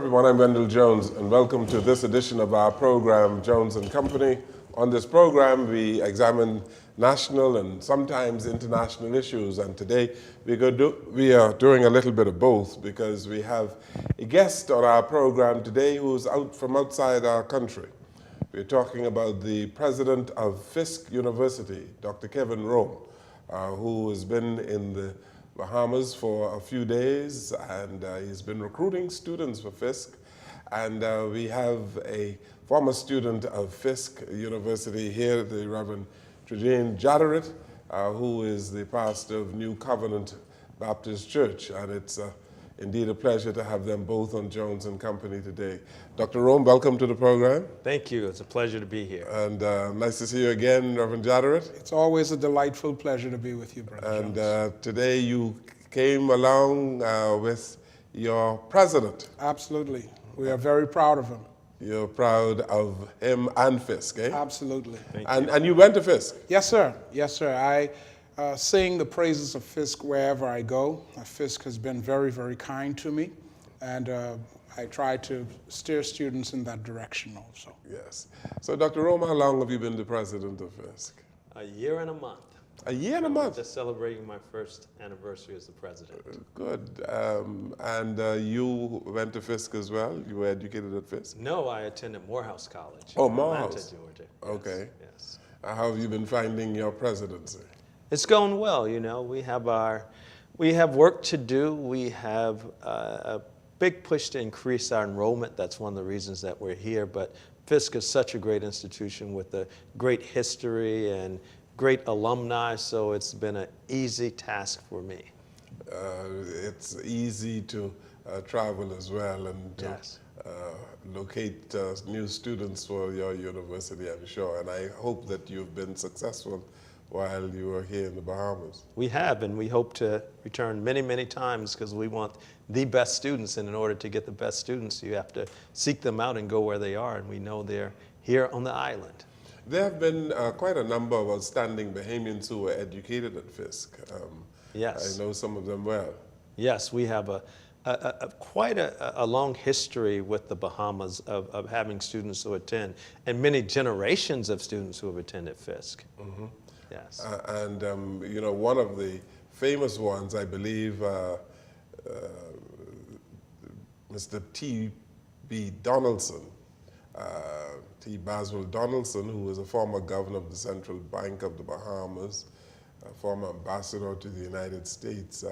everyone, I'm Wendell Jones, and welcome to this edition of our program, Jones and Company. On this program, we examine national and sometimes international issues, and today we are doing a little bit of both because we have a guest on our program today who's out from outside our country. We're talking about the president of Fisk University, Dr. KevinRome, who has been in the Bahamas for a few days, and he's been recruiting students for Fisk. And we have a former student of Fisk University here, the Reverend Trajean Jadorette, who is the pastor of New Covenant Baptist Church. And it's indeed a pleasure to have them both on Jones and Company today. Dr. Rome, welcome to the program. Thank you. It's a pleasure to be here. And nice to see you again, Reverend Jadorette. It's always a delightful pleasure to be with you, Brother And Jones. Today you came along with your president. Absolutely. We are very proud of him. You're proud of him and Fisk, eh? Absolutely. And you went to Fisk? Yes, sir. Yes, sir. I sing the praises of Fisk wherever I go. Fisk has been very, very kind to me, and I try to steer students in that direction also. Yes. So, Dr. Rome, how long have you been the president of Fisk? A year and a month. A year and a month? Just celebrating my first anniversary as the president. Good. And you went to Fisk as well? You were educated at Fisk? No, I attended Morehouse College. Oh, in Morehouse. Atlanta, Georgia. Okay. Yes. How have you been finding your presidency? It's going well. You know, we have work to do. We have a big push to increase our enrollment. That's one of the reasons that we're here. But Fisk is such a great institution with a great history and great alumni, so it's been an easy task for me. It's easy to travel as well and to Yes. locate new students for your university, I'm sure. And I hope that you've been successful while you were here in the Bahamas. We have, and we hope to return many, many times because we want the best students, and in order to get the best students, you have to seek them out and go where they are, and we know they're here on the island. There have been quite a number of outstanding Bahamians who were educated at Fisk. Yes. I know some of them well. Yes, we have quite a long history with the Bahamas of having students who attend, and many generations of students who have attended Fisk. Mm-hmm. Yes. You know, one of the famous ones, I believe, Mr. T.B. Donaldson, T. Baswell Donaldson, who was a former governor of the Central Bank of the Bahamas, a former ambassador to the United States.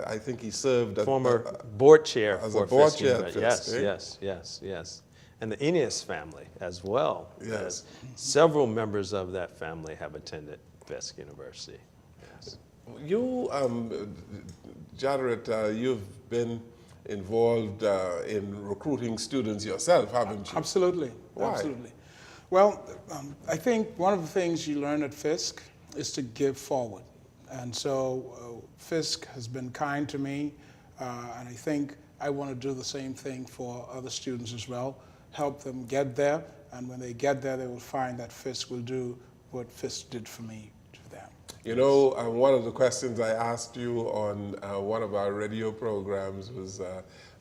I think he served as former board chair as for a board Fisk chair at University. Fisk, Yes. And the Eneas family as well. Yes. Several members of that family have attended Fisk University. Yes. You, Jadorette, you've been involved in recruiting students yourself, haven't you? Absolutely. Why? Absolutely. Well, I think one of the things you learn at Fisk is to give forward. And so Fisk has been kind to me, and I think I want to do the same thing for other students as well, help them get there, and when they get there, they will find that Fisk will do what Fisk did for me to them. You know, one of the questions I asked you on one of our radio programs was,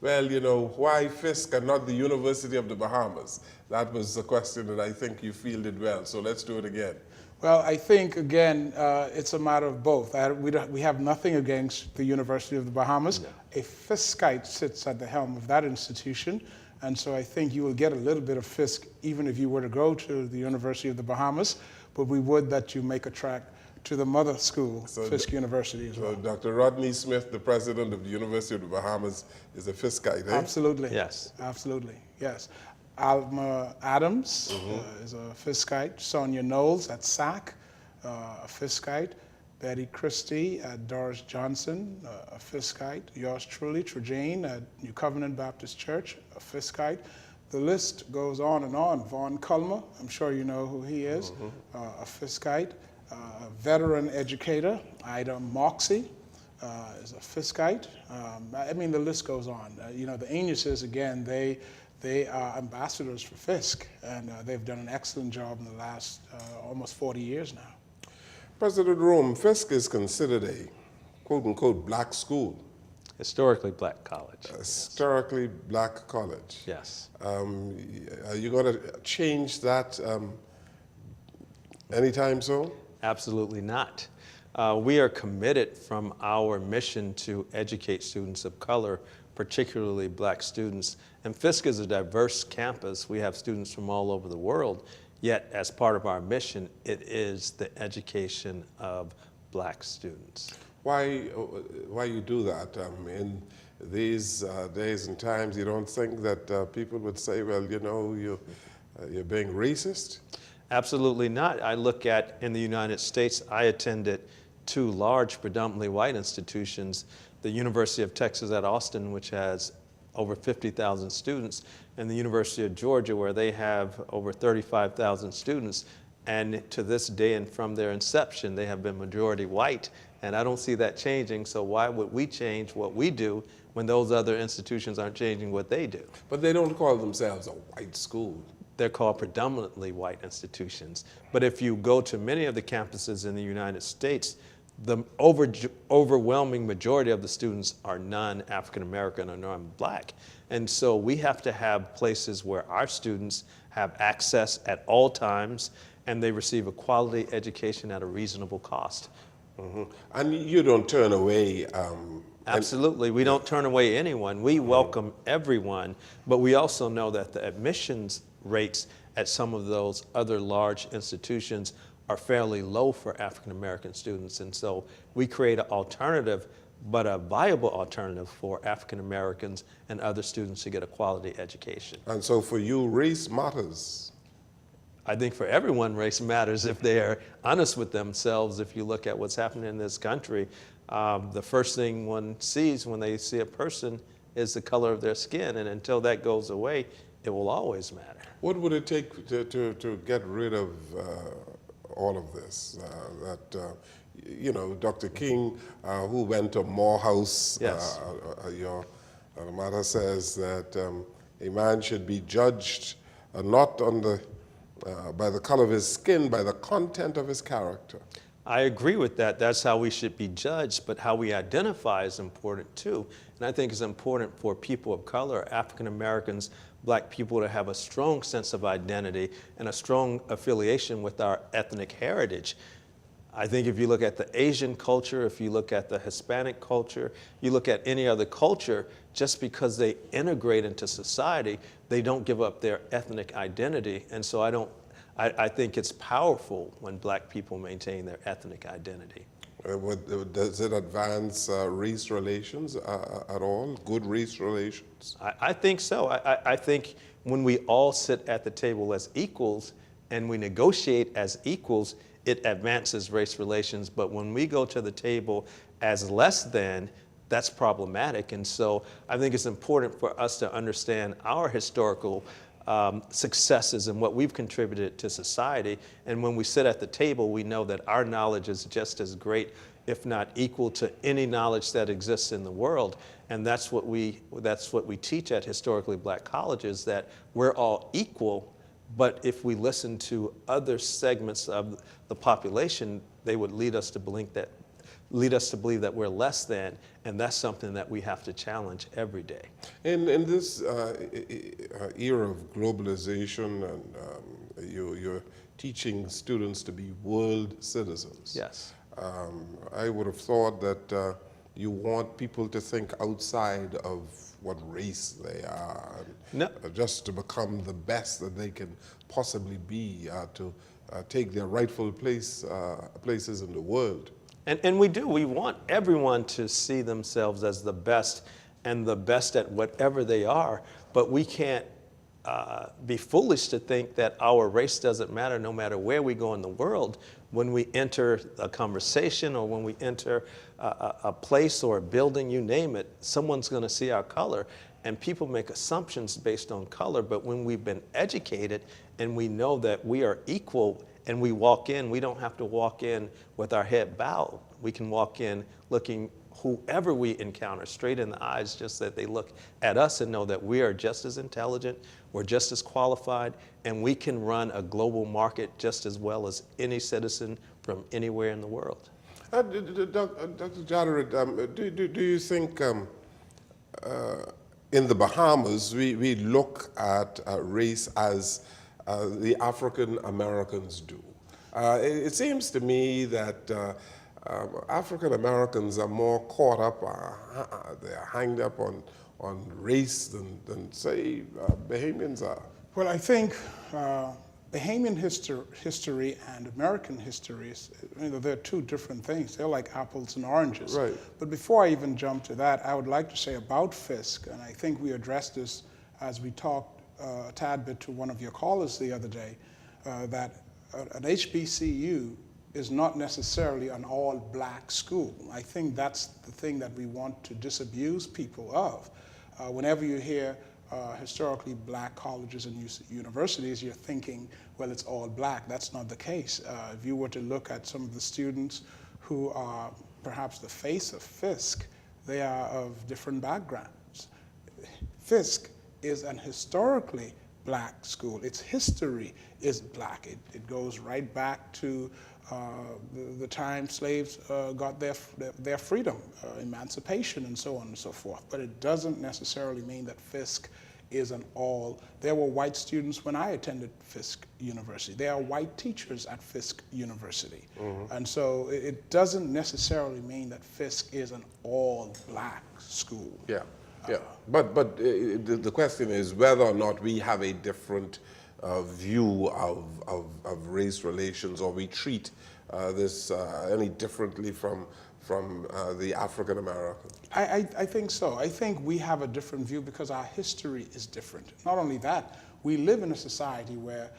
well, you know, why Fisk and not the University of the Bahamas? That was a question that I think you fielded well, so let's do it again. Well, I think, again, it's a matter of both. We have nothing against the University of the Bahamas. No. A Fiskite sits at the helm of that institution, and so I think you will get a little bit of Fisk even if you were to go to the University of the Bahamas, but we would that you make a track to the mother school, so Fisk University as well. So Dr. Rodney Smith, the president of the University of the Bahamas, is a Fiskite, eh? Absolutely. Yes. Absolutely, yes. Alma Adams is a Fiskite. Sonia Knowles at SAC, a Fiskite. Betty Christie at Doris Johnson, a Fiskite. Yours truly, Trajean at New Covenant Baptist Church, a Fiskite. The list goes on and on. Vaughn Culmer, I'm sure you know who he is, a Fiskite. A veteran educator, Ida Moxie, is a Fiskite. I mean, the list goes on. You know, the Eneases, again, they are ambassadors for Fisk, and they've done an excellent job in the last almost 40 years now. President Rome, Fisk is considered a quote-unquote black school. Historically black college. Historically black college. Yes. Are you going to change that anytime soon? Absolutely not. We are committed from our mission to educate students of color, particularly black students. And Fisk is a diverse campus. We have students from all over the world, yet as part of our mission, it is the education of black students. Why you do that? In these days and times, you don't think that people would say, well, you know, you're being racist? Absolutely not. I look at, in the United States, I attended two large, predominantly white institutions, the University of Texas at Austin, which has over 50,000 students, and the University of Georgia, where they have over 35,000 students. And to this day and from their inception, they have been majority white. And I don't see that changing, so why would we change what we do when those other institutions aren't changing what they do? But they don't call themselves a white school. They're called predominantly white institutions. But if you go to many of the campuses in the United States, the overwhelming majority of the students are non-African American or non-black. And so we have to have places where our students have access at all times and they receive a quality education at a reasonable cost. Mm-hmm. And you don't turn away. Absolutely, we don't turn away anyone. We welcome everyone, but we also know that the admissions rates at some of those other large institutions are fairly low for African American students. And so we create an alternative, but a viable alternative for African Americans and other students to get a quality education. And so for you, race matters. I think for everyone, race matters if they are honest with themselves. If you look at what's happening in this country, the first thing one sees when they see a person is the color of their skin. And until that goes away, it will always matter. What would it take to get rid of all of this? You know, Dr. King, who went to Morehouse, yes. Your mother says that a man should be judged not on by the color of his skin, by the content of his character. I agree with that. That's how we should be judged, but how we identify is important too. And I think it's important for people of color, African Americans, black people, to have a strong sense of identity and a strong affiliation with our ethnic heritage. I think if you look at the Asian culture, if you look at the Hispanic culture, you look at any other culture, just because they integrate into society, they don't give up their ethnic identity. And so I think it's powerful when black people maintain their ethnic identity. Does it advance race relations at all, good race relations? I think so. I think when we all sit at the table as equals and we negotiate as equals, it advances race relations. But when we go to the table as less than, that's problematic. And so I think it's important for us to understand our historical successes and what we've contributed to society. And when we sit at the table, we know that our knowledge is just as great, if not equal, to any knowledge that exists in the world. And that's what we teach at historically black colleges, that we're all equal. But if we listen to other segments of the population, they would lead us to believe that we're less than, and that's something that we have to challenge every day. In this era of globalization, and you're teaching students to be world citizens. Yes. I would have thought that you want people to think outside of what race they are, No. Just to become the best that they can possibly be, to take their rightful places in the world. And we do. We want everyone to see themselves as the best and the best at whatever they are, but we can't be foolish to think that our race doesn't matter no matter where we go in the world. When we enter a conversation or when we enter a place or a building, you name it, someone's going to see our color. And people make assumptions based on color, but when we've been educated and we know that we are equal and we walk in, we don't have to walk in with our head bowed. We can walk in looking whoever we encounter straight in the eyes, just that they look at us and know that we are just as intelligent, we're just as qualified, and we can run a global market just as well as any citizen from anywhere in the world. Dr. Jadorette, do you think in the Bahamas, we look at race as the African Americans do. It seems to me that African Americans are more caught up, they're hanged up on race than say, Bahamians are. Well, I think Bahamian history and American history, they're two different things. They're like apples and oranges. Right. But before I even jump to that, I would like to say about Fisk, and I think we addressed this as we talked a tad bit to one of your callers the other day, that an HBCU is not necessarily an all-black school. I think that's the thing that we want to disabuse people of. Whenever you hear historically black colleges and universities, you're thinking, well, it's all black. That's not the case. If you were to look at some of the students who are perhaps the face of Fisk, they are of different backgrounds. Fisk is an historically black school. Its history is black. It goes right back to the time slaves got their freedom, emancipation, and so on and so forth. But it doesn't necessarily mean that Fisk is an all. There were white students when I attended Fisk University. There are white teachers at Fisk University. Mm-hmm. And so it doesn't necessarily mean that Fisk is an all black school. Yeah. Yeah, but the question is whether or not we have a different view of race relations, or we treat this any differently from the African American. I think so. I think we have a different view because our history is different. Not only that, we live in a society where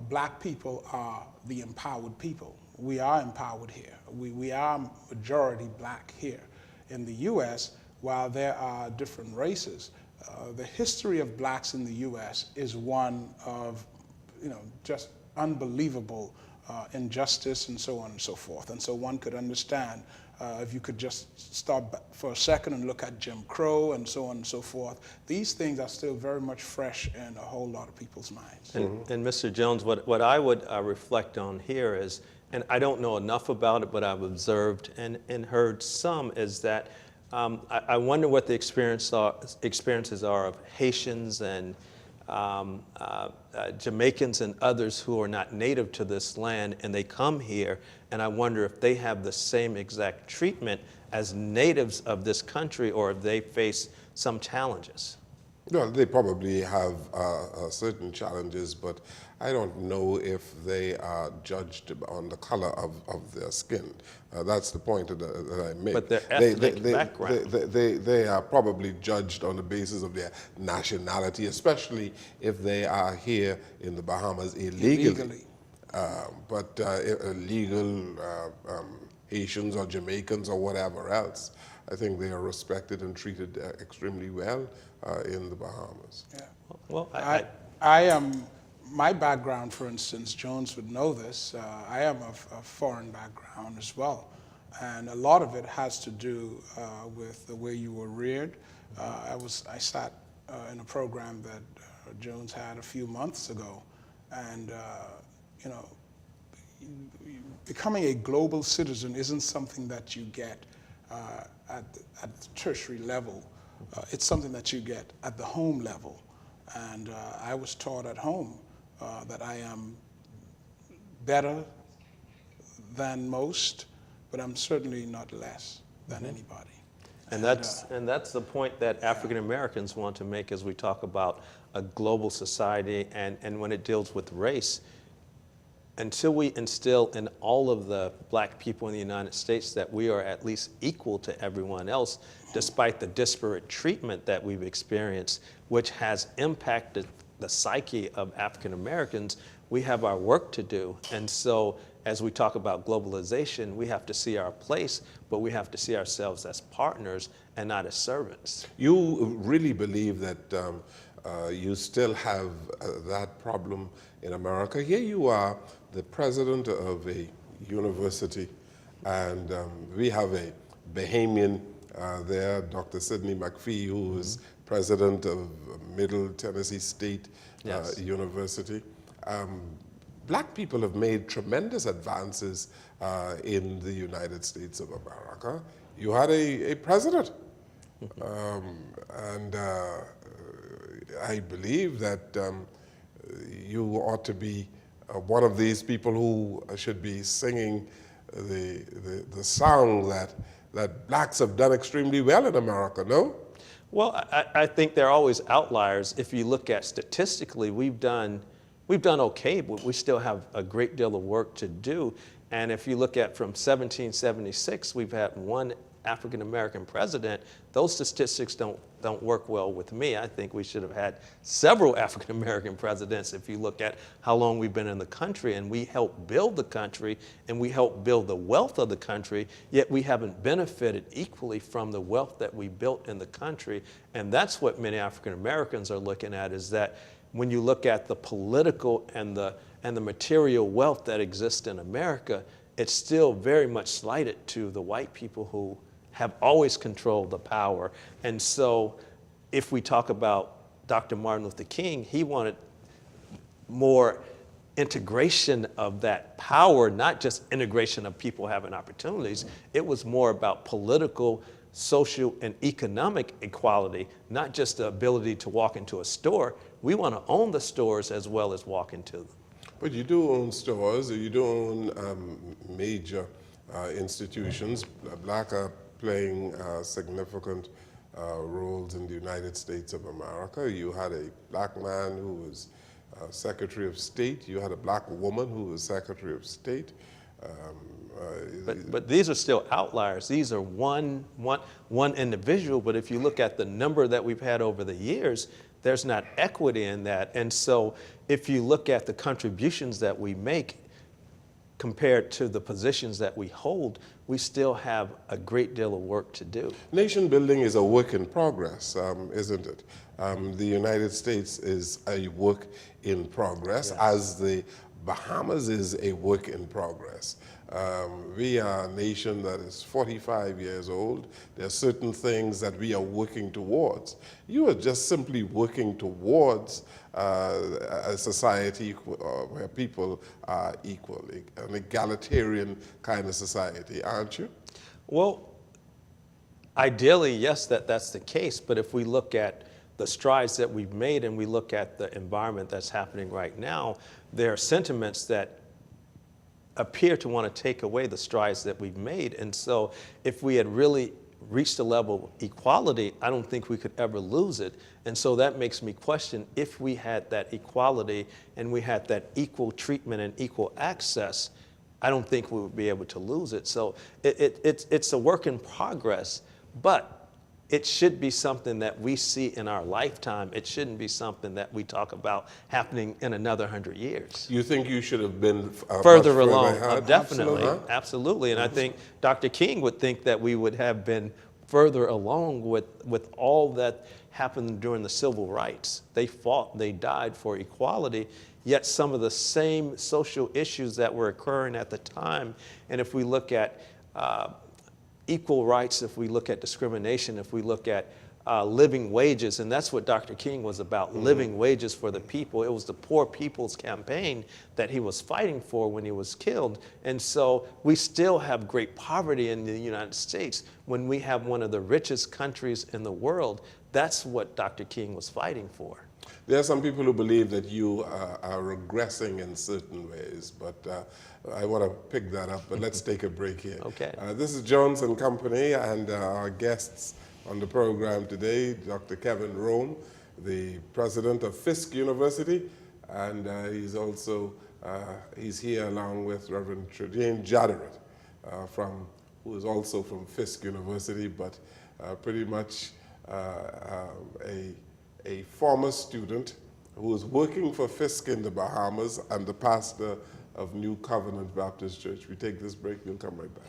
black people are the empowered people. We are empowered here. We are majority black here. In the U.S., while there are different races, the history of blacks in the U.S. is one of, just unbelievable injustice and so on and so forth. And so one could understand, if you could just stop for a second and look at Jim Crow and so on and so forth, these things are still very much fresh in a whole lot of people's minds. And Mr. Jones, what I would reflect on here is, and I don't know enough about it, but I've observed and heard some, is that I wonder what the experiences are of Haitians and Jamaicans and others who are not native to this land, and they come here, and I wonder if they have the same exact treatment as natives of this country, or if they face some challenges. Well, they probably have certain challenges, but I don't know if they are judged on the color of their skin. That's the point that I make. But their ethnic background. They are probably judged on the basis of their nationality, especially if they are here in the Bahamas illegally. But illegal Haitians or Jamaicans or whatever else, I think they are respected and treated extremely well in the Bahamas. Yeah. Well, I am, my background, for instance, Jones would know this, I am of a foreign background as well. And a lot of it has to do with the way you were reared. I sat in a program that Jones had a few months ago, and becoming a global citizen isn't something that you get at the tertiary level. It's something that you get at the home level. And I was taught at home that I am better than most, but I'm certainly not less than anybody. And that's the point that African Americans want to make as we talk about a global society, and when it deals with race. Until we instill in all of the black people in the United States that we are at least equal to everyone else, despite the disparate treatment that we've experienced, which has impacted the psyche of African Americans, we have our work to do. And so as we talk about globalization, we have to see our place, but we have to see ourselves as partners and not as servants. You really believe that you still have that problem in America? Here you are, the president of a university, and we have a Bahamian there, Dr. Sidney McPhee, who is president of Middle Tennessee State University. Black people have made tremendous advances in the United States of America. You had a president And I believe that you ought to be one of these people who should be singing the song that blacks have done extremely well in America, no? Well, I think there are always outliers. If you look at statistically, we've done okay, but we still have a great deal of work to do. And if you look at from 1776, we've had one African-American president. Those statistics don't work well with me. I think we should have had several African-American presidents if you look at how long we've been in the country, and we helped build the country and we helped build the wealth of the country, yet we haven't benefited equally from the wealth that we built in the country. And that's what many African-Americans are looking at, is that when you look at the political and the material wealth that exists in America, it's still very much slighted to the white people who have always controlled the power. And so if we talk about Dr. Martin Luther King, he wanted more integration of that power, not just integration of people having opportunities. It was more about political, social, and economic equality, not just the ability to walk into a store. We want to own the stores as well as walk into them. But you do own stores, you do own major institutions. Black are playing significant roles in the United States of America. You had a black man who was Secretary of State. You had a black woman who was Secretary of State. But these are still outliers. These are one individual, but if you look at the number that we've had over the years, there's not equity in that. And so if you look at the contributions that we make compared to the positions that we hold, we still have a great deal of work to do. Nation building is a work in progress, isn't it? The United States is a work in progress, as the Bahamas is a work in progress. We are a nation that is 45 years old. There are certain things that we are working towards. You are just simply working towards a society where people are equal, an egalitarian kind of society, aren't you? Well, ideally, yes, that's the case. But if we look at the strides that we've made and we look at the environment that's happening right now, there are sentiments that appear to want to take away the strides that we've made. And so if we had really reached a level of equality, I don't think we could ever lose it. And so that makes me question, if we had that equality and we had that equal treatment and equal access, I don't think we would be able to lose it. So it's a work in progress, but it should be something that we see in our lifetime. It shouldn't be something that we talk about happening in another 100 years. You think you should have been further along? Absolutely. Definitely, absolutely. And I think Dr. King would think that we would have been further along with all that happened during the civil rights. They fought, they died for equality, yet some of the same social issues that were occurring at the time. And if we look at equal rights, if we look at discrimination, if we look at living wages, and that's what Dr. King was about, living wages for the people. It was the Poor People's Campaign that he was fighting for when he was killed. And so we still have great poverty in the United States when we have one of the richest countries in the world. That's what Dr. King was fighting for. There are some people who believe that you are regressing in certain ways, but I want to pick that up, but let's take a break here. Okay. This is Jones and Company, and our guests on the program today, Dr. KevinRome, the president of Fisk University, and he's here along with Reverend Trajean Jadorette, who is also from Fisk University, but pretty much a former student who is working for Fisk in the Bahamas and the pastor of New Covenant Baptist Church. We take this break, we'll come right back.